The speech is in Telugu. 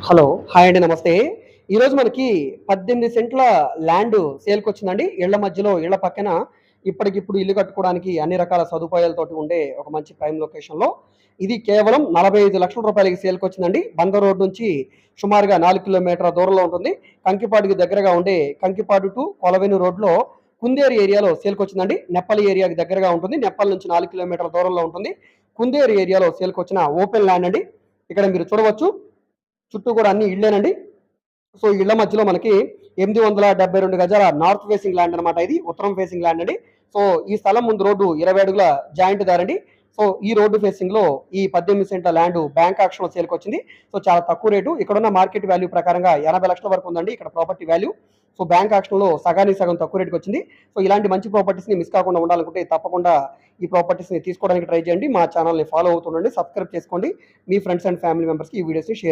హలో. హాయ్ అండి. నమస్తే. ఈరోజు మనకి 18 సెంట్ల ల్యాండ్ సేల్‌కొచ్చిందండి. ఇళ్ళ మధ్యలో, ఇళ్ళ పక్కన ఇప్పటికిప్పుడు ఇల్లు కట్టుకోవడానికి అన్ని రకాల సదుపాయాలతోటి ఉండే ఒక మంచి ప్రైమ్ లొకేషన్‌లో. ఇది కేవలం రూ. 45,00,000కి సేల్‌కొచ్చిందండి. బందర్ రోడ్ నుంచి సుమారుగా 4 కిలోమీటర్ల దూరంలో ఉంటుంది. కంకిపాడుకి దగ్గరగా ఉండే కంకిపాడు టు కొలవెను రోడ్‌లో కుందేరు ఏరియాలో సేల్‌కొచ్చిందండి. నెప్పల్ ఏరియాకి దగ్గరగా ఉంటుంది. నెప్పల్ నుంచి 4 కిలోమీటర్ల దూరంలో ఉంటుంది. కుందేరు ఏరియాలో సేల్‌కొచ్చిన ఓపెన్ ల్యాండ్ అండి. ఇక్కడ మీరు చూడవచ్చు. చుట్టూ కూడా అన్ని ఇళ్ళేనండి. సో ఇళ్ళ మధ్యలో మనకి 872 గజాల నార్త్ ఫేసింగ్ ల్యాండ్ అనమాట. ఇది ఉత్తరం ఫేసింగ్ ల్యాండ్ అండి. సో ఈ స్థలం ముందు రోడ్డు 20 అడుగుల జాయింట్ దారండి. సో ఈ రోడ్డు ఫేసింగ్ లో ఈ 18 సెంట్ల ల్యాండ్ బ్యాంక్ ఆక్షన్ లో సేల్కొచ్చింది. సో చాలా తక్కువ రేటు. ఇక్కడున్న మార్కెట్ వాల్యూ ప్రకారంగా 80 లక్షల వరకు ఉందండి ఇక్కడ property value. So bank auction లో సగానికి సగం తక్కువ రేటుకి వచ్చింది. సో ఇలాంటి మంచి ప్రాపర్టీస్ ని మిస్ కాకుండా ఉండాలనుకుంటే తప్పకుండా ఈ ప్రాపర్టీస్ ని తీసుకోవడానికి ట్రై చేయండి. మా ఛానల్ ని ఫాలో అవుతుండండి, సబ్స్క్రైబ్ చేసుకోండి. మీ ఫ్రెండ్స్ అండ్ ఫ్యామిలీ మెంబర్స్ కి ఈ వీడియోస్ ని షేర్